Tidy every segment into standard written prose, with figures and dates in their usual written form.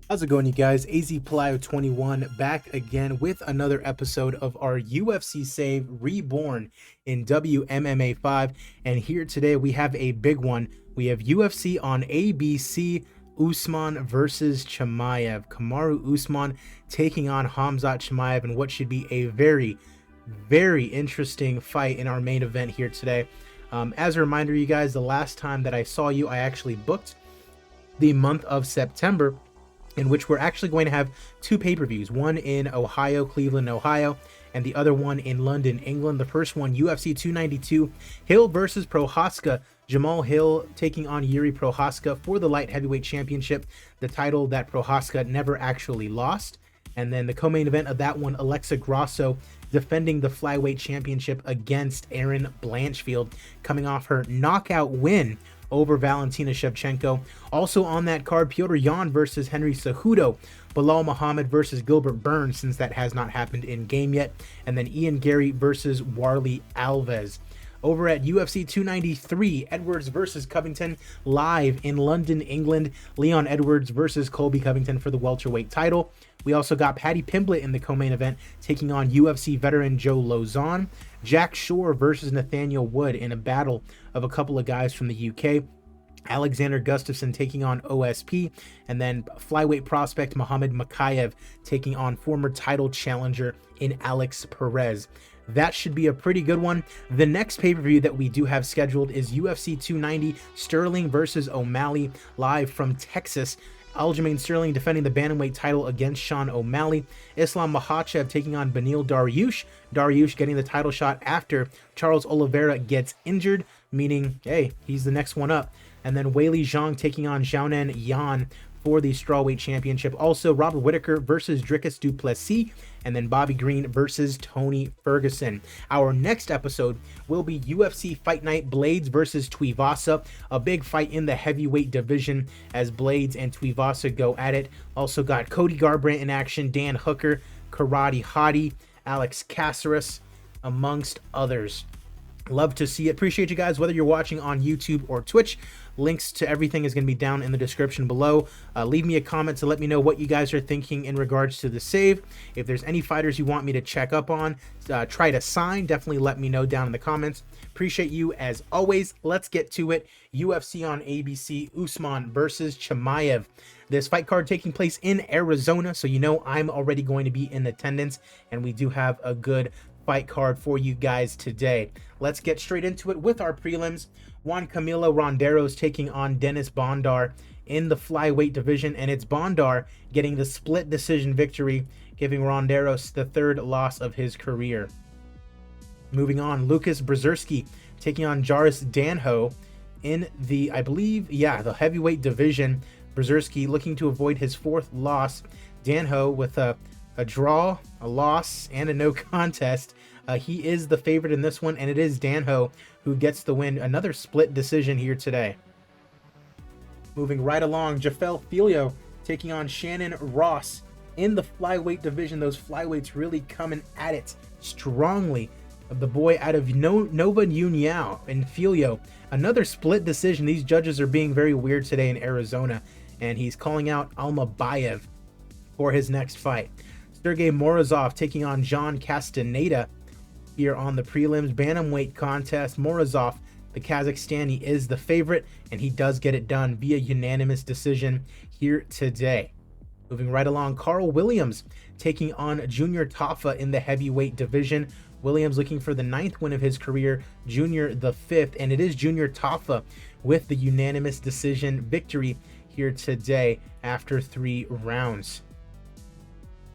How's it going, you guys? AZ Palayo 21 back again with another episode of our UFC save Reborn in WMMA 5. And here today we have a big one. We have UFC on ABC, Usman versus Chimaev. Kamaru Usman taking on Khamzat Chimaev in what should be a very, very interesting fight in our main event here today. As a reminder, you guys, the last time that I saw you, I actually booked the month of September, in which we're actually going to have two pay-per-views, one in Ohio, Cleveland, Ohio, and the other one in London, England. The first one, UFC 292, Hill versus Prochazka. Jamal Hill taking on Yuri Prochazka for the light heavyweight championship, the title that Prochazka never actually lost. And then the co-main event of that one, Alexa Grasso defending the flyweight championship against Erin Blanchfield, coming off her knockout win over Valentina Shevchenko. Also on that card, Petr Yan versus Henry Cejudo, Bilal Muhammad versus Gilbert Burns, since that has not happened in game yet, and then Ian Gary versus Warley Alves. Over at UFC 293, Edwards versus Covington, live in London, England. Leon Edwards versus Colby Covington for the welterweight title. We also got Paddy Pimblett in the co-main event, taking on UFC veteran Joe Lozon. Jack Shore versus Nathaniel Wood in a battle of a couple of guys from the UK. Alexander Gustafsson taking on OSP, and then flyweight prospect Muhammad Makayev taking on former title challenger in Alex Perez. That should be a pretty good one. The next pay-per-view that we do have scheduled is UFC 290, Sterling versus O'Malley, live from Texas. Aljamain Sterling defending the bantamweight title against Sean O'Malley. Islam Makhachev taking on Beneil Dariush. Dariush getting the title shot after Charles Oliveira gets injured, meaning, hey, he's the next one up. And then Weili Zhang taking on Xiaonan Yan for the strawweight championship. Also, Robert Whittaker versus Dricus du Plessis, and then Bobby Green versus Tony Ferguson. Our next episode will be UFC Fight Night, Blades versus Tuivasa, a big fight in the heavyweight division as Blades and Tuivasa go at it. Also got Cody Garbrandt in action, Dan Hooker, Karate Hottie, Alex Caceres, amongst others. Love to see it. Appreciate you guys, whether you're watching on YouTube or Twitch. Links to everything is going to be down in the description below. Leave me a comment to let me know what you guys are thinking in regards to the save. If there's any fighters you want me to check up on, try to sign, definitely let me know down in the comments. Appreciate you as always. Let's get to it. UFC on ABC, Usman versus Chimaev. This fight card taking place in Arizona, so you know I'm already going to be in attendance, and we do have a good fight card for you guys today. Let's get straight into it with our prelims. Juan Camilo Ronderos taking on Dennis Bondar in the flyweight division, and it's Bondar getting the split decision victory, giving Ronderos the third loss of his career. Moving on, Lucas Brzezinski taking on Jairus Danho in the, I believe, the heavyweight division. Brzezinski looking to avoid his fourth loss. Danho with a draw, a loss, and a no contest. He is the favorite in this one, and it is Danho who gets the win. Another split decision here today. Moving right along, Jafel Filio taking on Shannon Ross in the flyweight division. Those flyweights really coming at it strongly. The boy out of Nova União and Filio. Another split decision. These judges are being very weird today in Arizona, and he's calling out Almabayev for his next fight. Sergey Morozov taking on John Castaneda here on the prelims bantamweight contest. Morozov, the Kazakhstani, is the favorite, and he does get it done via unanimous decision here today. Moving right along, Carl Williams taking on Junior Tafa in the heavyweight division. Williams looking for the 9th win of his career, Junior the 5th, and it is Junior Tafa with the unanimous decision victory here today after 3 rounds.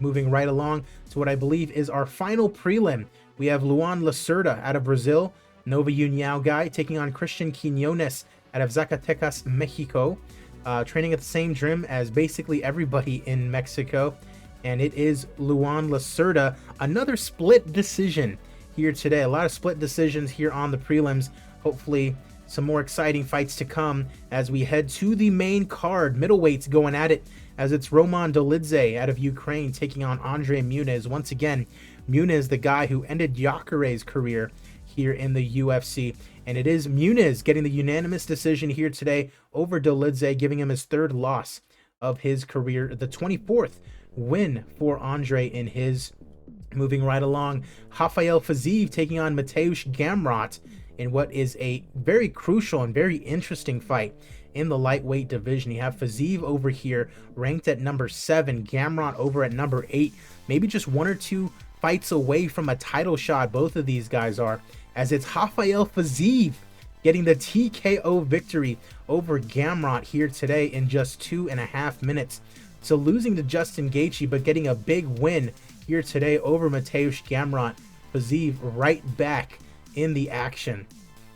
Moving right along to what I believe is our final prelim. We have Luan Lacerda out of Brazil, Nova União guy, taking on Christian Quinones out of Zacatecas, Mexico. Training at the same gym as basically everybody in Mexico. And it is Luan Lacerda. Another split decision here today. A lot of split decisions here on the prelims. Hopefully some more exciting fights to come as we head to the main card. Middleweights going at it, as it's Roman Dolidze out of Ukraine taking on Andre Muniz. Once again, Muniz, the guy who ended Yakire's career here in the UFC. And it is Muniz getting the unanimous decision here today over Dolidze, giving him his 3rd loss of his career, the 24th win for Andre in his. Moving right along, Rafael Fiziev taking on Mateusz Gamrot in what is a very crucial and very interesting fight in the lightweight division. You have Fiziev over here ranked at number 7, Gamrot over at number 8, maybe just 1 or 2 fights away from a title shot. Both of these guys are, as it's Rafael Fiziev getting the TKO victory over Gamrot here today in just 2.5 minutes. So losing to Justin Gaethje, but getting a big win here today over Mateusz Gamrot. Fiziev right back in the action.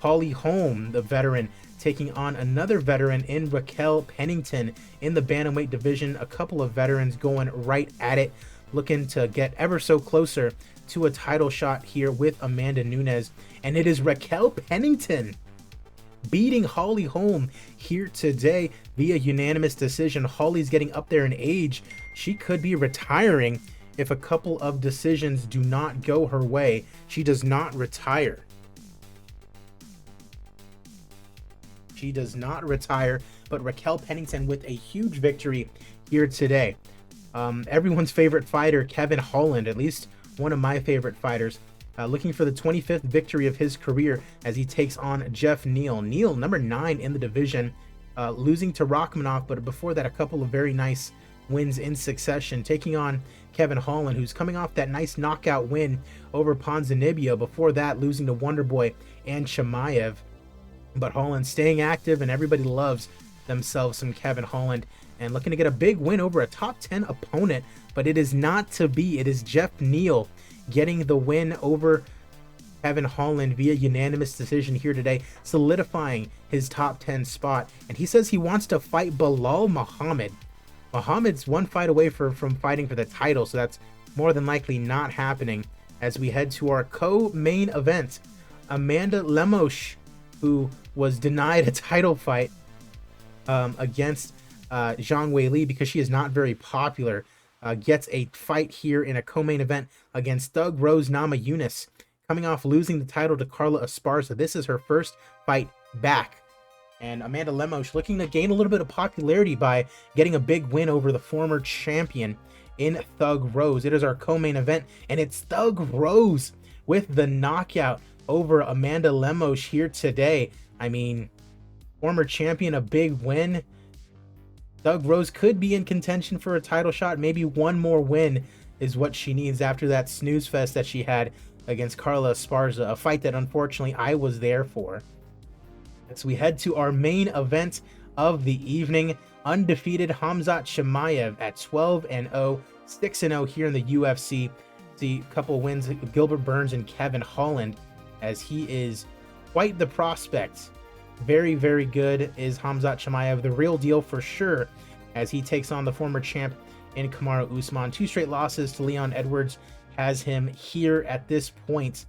Holly Holm, the veteran, taking on another veteran in Raquel Pennington in the bantamweight division. A couple of veterans going right at it, looking to get ever so closer to a title shot here with Amanda Nunes. And it is Raquel Pennington beating Holly Holm here today via unanimous decision. Holly's getting up there in age. She could be retiring if a couple of decisions do not go her way. She does not retire. She does not retire, but Raquel Pennington with a huge victory here today. Everyone's favorite fighter, Kevin Holland, at least one of my favorite fighters, looking for the 25th victory of his career as he takes on Jeff Neal. Neal, number 9 in the division, losing to Rachmanov, but before that, a couple of very nice wins in succession, taking on Kevin Holland, who's coming off that nice knockout win over Ponzinibbio. Before that, losing to Wonderboy and Chimaev. But Holland staying active, and everybody loves themselves some Kevin Holland, and looking to get a big win over a top 10 opponent, but it is not to be. It is Jeff Neal getting the win over Kevin Holland via unanimous decision here today, solidifying his top 10 spot. And he says he wants to fight Belal Muhammad. Muhammad's one fight away from fighting for the title, so that's more than likely not happening. As we head to our co-main event, Amanda Lemos, who was denied a title fight against Zhang Weili because she is not very popular, gets a fight here in a co-main event against Thug Rose Namajunas, coming off losing the title to Carla Esparza. This is her first fight back. And Amanda Lemos looking to gain a little bit of popularity by getting a big win over the former champion in Thug Rose. It is our co-main event, and it's Thug Rose with the knockout over Amanda Lemos here today. I mean, former champion, a big win. Thug Rose could be in contention for a title shot. Maybe one more win is what she needs after that snooze fest that she had against Carla Esparza, a fight that unfortunately I was there for. As we head to our main event of the evening, undefeated Khamzat Chimaev at 12-0, 6-0 here in the UFC. See a couple wins, Gilbert Burns and Kevin Holland, as he is quite the prospect. Very, very good is Khamzat Chimaev, the real deal for sure, as he takes on the former champ in Kamaru Usman. 2 straight losses to Leon Edwards has him here at this point,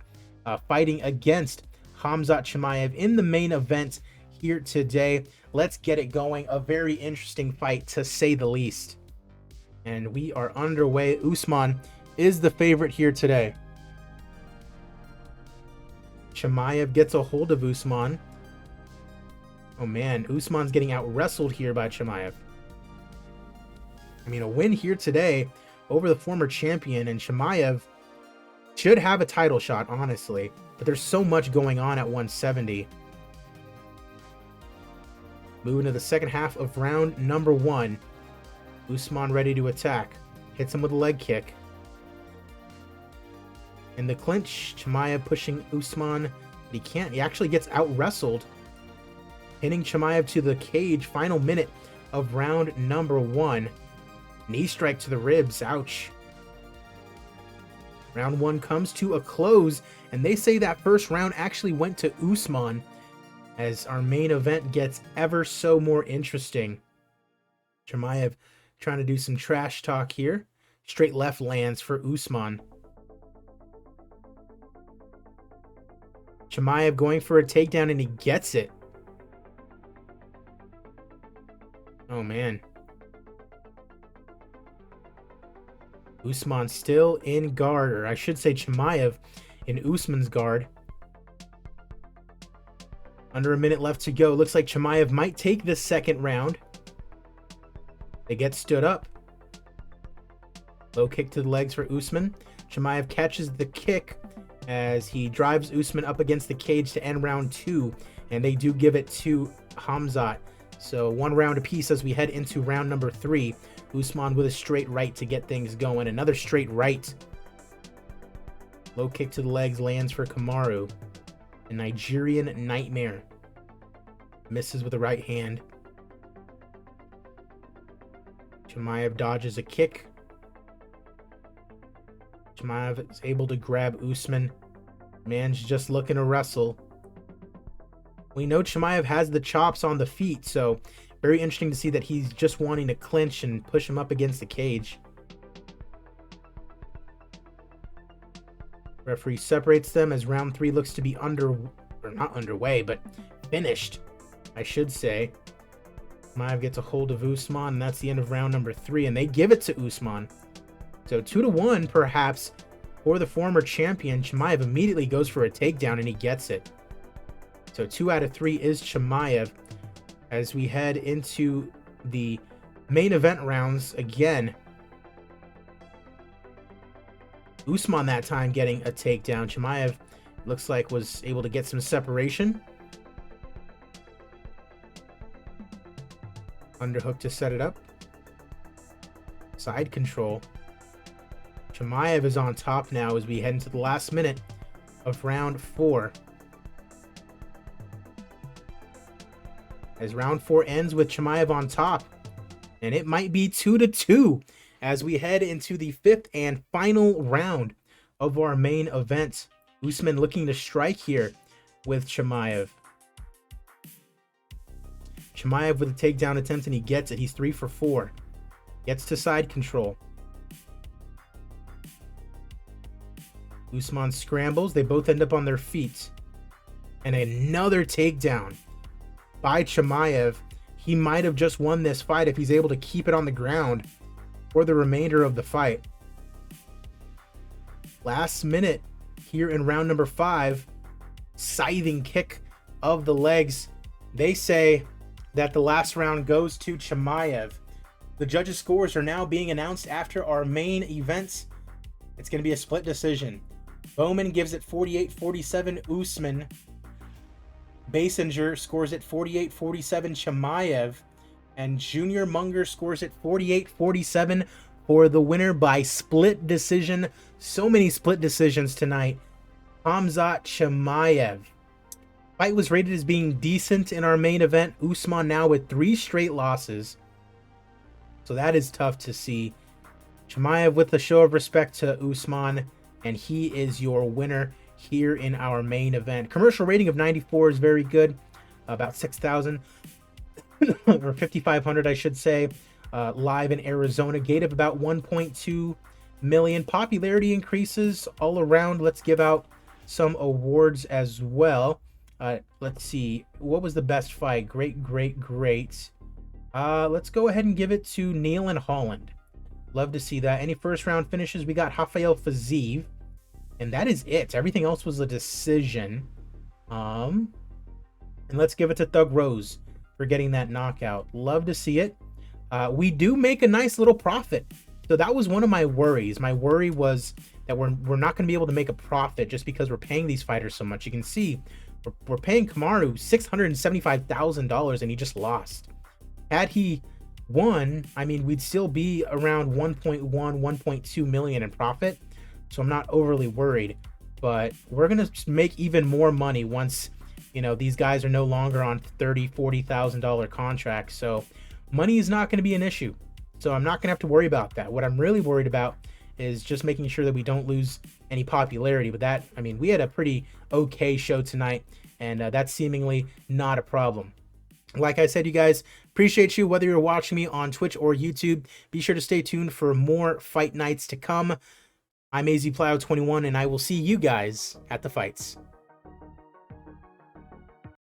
fighting against Khamzat Chimaev in the main event here today. Let's get it going. A very interesting fight, to say the least. And we are underway. Usman is the favorite here today. Chimaev gets a hold of Usman. Oh man, Usman's getting out-wrestled here by Chimaev. I mean, a win here today over the former champion, and Chimaev should have a title shot, honestly. But there's so much going on at 170. Moving to the second half of round number 1. Usman ready to attack. Hits him with a leg kick. In the clinch, Chimaev pushing Usman. But he can't. He actually gets out-wrestled, hitting Chimaev to the cage. Final minute of round number 1. Knee strike to the ribs. Ouch. Round 1 comes to a close, and they say that first round actually went to Usman, as our main event gets ever so more interesting. Chimaev trying to do some trash talk here. Straight left lands for Usman. Chimaev going for a takedown, and he gets it. Oh man. Usman still in guard, or I should say Chimaev in Usman's guard. Under a minute left to go. Looks like Chimaev might take this second round. They get stood up. Low kick to the legs for Usman. Chimaev catches the kick as he drives Usman up against the cage to end round 2. And they do give it to Khamzat. So 1 round apiece as we head into round number 3. Usman with a straight right to get things going. Another straight right. Low kick to the legs lands for Kamaru. A Nigerian nightmare. Misses with the right hand. Chimaev dodges a kick. Chimaev is able to grab Usman. Man's just looking to wrestle. We know Chimaev has the chops on the feet, so very interesting to see that he's just wanting to clinch and push him up against the cage. Referee separates them as round 3 looks to be not underway, but finished, I should say. Chimaev gets a hold of Usman, and that's the end of round number 3, and they give it to Usman. So 2-1, perhaps, for the former champion. Chimaev immediately goes for a takedown, and he gets it. So 2 out of 3 is Chimaev. As we head into the main event rounds again. Usman that time getting a takedown. Chimaev looks like was able to get some separation. Underhook to set it up. Side control. Chimaev is on top now as we head into the last minute of round 4. As round 4 ends with Chimaev on top. And it might be 2-2 as we head into the 5th and final round of our main event. Usman looking to strike here with Chimaev. Chimaev with a takedown attempt, and he gets it. He's 3 for 4. Gets to side control. Usman scrambles. They both end up on their feet. And another takedown by Chimaev. He might have just won this fight if he's able to keep it on the ground for the remainder of the fight. Last minute here in round number 5. Scything kick of the legs. They say that the last round goes to Chimaev. The judges' scores are now being announced after our main events. It's going to be a split decision. Bowman gives it 48-47 Usman. Basinger scores it 48-47 Chimaev. And Junior Munger scores it 48-47 for the winner by split decision. So many split decisions tonight. Khamzat Chimaev. Fight was rated as being decent in our main event. Usman now with 3 straight losses. So that is tough to see. Chimaev with a show of respect to Usman. And he is your winner here in our main event. Commercial rating of 94 is very good. About 6,000 or 5,500, I should say. Live in Arizona. Gate of about 1.2 million. Popularity increases all around. Let's give out some awards as well. Let's see. What was the best fight? Great. Let's go ahead and give it to Neal and Holland. Love to see that. Any first round finishes? We got Rafael Fiziev. And that is it. Everything else was a decision. And let's give it to Thug Rose for getting that knockout. Love to see it. We do make a nice little profit. So that was one of my worries. My worry was that we're not going to be able to make a profit just because we're paying these fighters so much. You can see we're paying Kamaru $675,000 and he just lost. Had he won, I mean, we'd still be around 1.2 million in profit. So I'm not overly worried, but we're going to make even more money once, you know, these guys are no longer on $30,000-$40,000 contracts. So money is not going to be an issue. So I'm not going to have to worry about that. What I'm really worried about is just making sure that we don't lose any popularity. But that, I mean, we had a pretty okay show tonight, and that's seemingly not a problem. Like I said, you guys, appreciate you whether you're watching me on Twitch or YouTube. Be sure to stay tuned for more fight nights to come. I'm AZPlyo21, and I will see you guys at the fights.